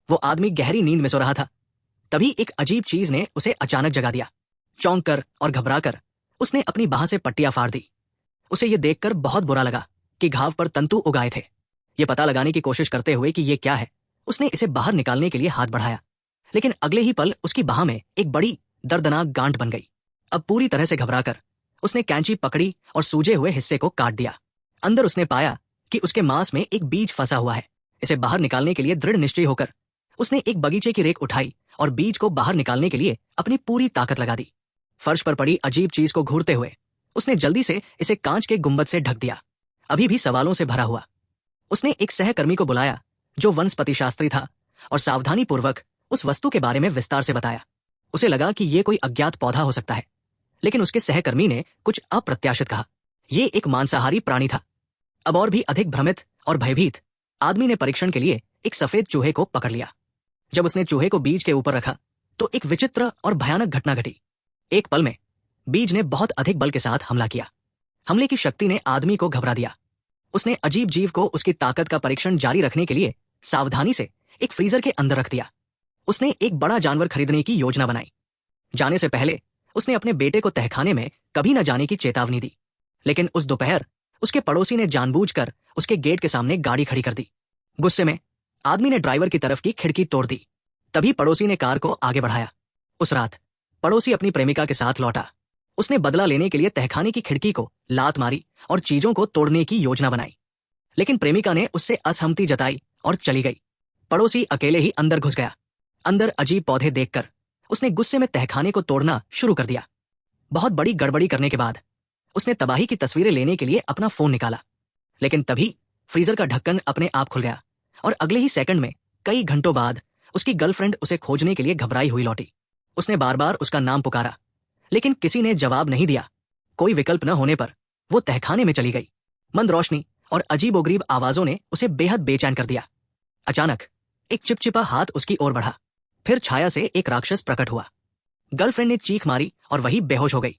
वो आदमी गहरी नींद में सो रहा था। तभी एक अजीब चीज ने उसे अचानक जगा दिया। चौंक कर और घबरा कर उसने अपनी बाह से पट्टियां फाड़ दी। उसे ये देखकर बहुत बुरा लगा कि घाव पर तंतु उगाए थे। ये पता लगाने की कोशिश करते हुए कि ये क्या है, उसने इसे बाहर निकालने के लिए हाथ बढ़ाया, लेकिन अगले ही पल उसकी बाह में एक बड़ी दर्दनाक गांठ बन गई। अब पूरी तरह से घबराकर उसने कैंची पकड़ी और सूजे हुए हिस्से को काट दिया। अंदर उसने पाया कि उसके मांस में एक बीज फंसा हुआ है। इसे बाहर निकालने के लिए दृढ़ निश्चय होकर उसने एक बगीचे की रेक उठाई और बीज को बाहर निकालने के लिए अपनी पूरी ताकत लगा दी। फर्श पर पड़ी अजीब चीज को घूरते हुए उसने जल्दी से इसे कांच के गुंबद से ढक दिया। अभी भी सवालों से भरा हुआ, उसने एक सहकर्मी को बुलाया जो वनस्पति शास्त्री था और सावधानी पूर्वक उस वस्तु के बारे में विस्तार से बताया। उसे लगा कि यह कोई अज्ञात पौधा हो सकता है, लेकिन उसके सहकर्मी ने कुछ अप्रत्याशित कहा। यह एक मांसाहारी प्राणी था। अब और भी अधिक भ्रमित और भयभीत आदमी ने परीक्षण के लिए एक सफेद चूहे को पकड़ लिया। जब उसने चूहे को बीज के ऊपर रखा तो एक विचित्र और भयानक घटना घटी। एक पल में बीज ने बहुत अधिक बल के साथ हमला किया। हमले की शक्ति ने आदमी को घबरा दिया। उसने अजीब जीव को उसकी ताकत का परीक्षण जारी रखने के लिए सावधानी से एक फ्रीजर के अंदर रख दिया। उसने एक बड़ा जानवर खरीदने की योजना बनाई। जाने से पहले उसने अपने बेटे को तहखाने में कभी न जाने की चेतावनी दी, लेकिन उस दोपहर उसके पड़ोसी ने जानबूझकर उसके गेट के सामने गाड़ी खड़ी कर दी। गुस्से में आदमी ने ड्राइवर की तरफ की खिड़की तोड़ दी। तभी पड़ोसी ने कार को आगे बढ़ाया। उस रात पड़ोसी अपनी प्रेमिका के साथ लौटा। उसने बदला लेने के लिए तहखाने की खिड़की को लात मारी और चीजों को तोड़ने की योजना बनाई, लेकिन प्रेमिका ने उससे असहमति जताई और चली गई। पड़ोसी अकेले ही अंदर घुस गया। अंदर अजीब पौधे देखकर उसने गुस्से में तहखाने को तोड़ना शुरू कर दिया। बहुत बड़ी गड़बड़ी करने के बाद उसने तबाही की तस्वीरें लेने के लिए अपना फोन निकाला, लेकिन तभी फ्रीजर का ढक्कन अपने आप खुल गया और अगले ही सेकंड में कई घंटों बाद उसकी गर्लफ्रेंड उसे खोजने के लिए घबराई हुई लौटी। उसने बार बार उसका नाम पुकारा, लेकिन किसी ने जवाब नहीं दिया। कोई विकल्प न होने पर वो तहखाने में चली गई। मंद रोशनी और अजीबोगरीब आवाजों ने उसे बेहद बेचैन कर दिया। अचानक एक चिपचिपा हाथ उसकी ओर बढ़ा। फिर छाया से एक राक्षस प्रकट हुआ। गर्लफ्रेंड ने चीख मारी और वही बेहोश हो गई।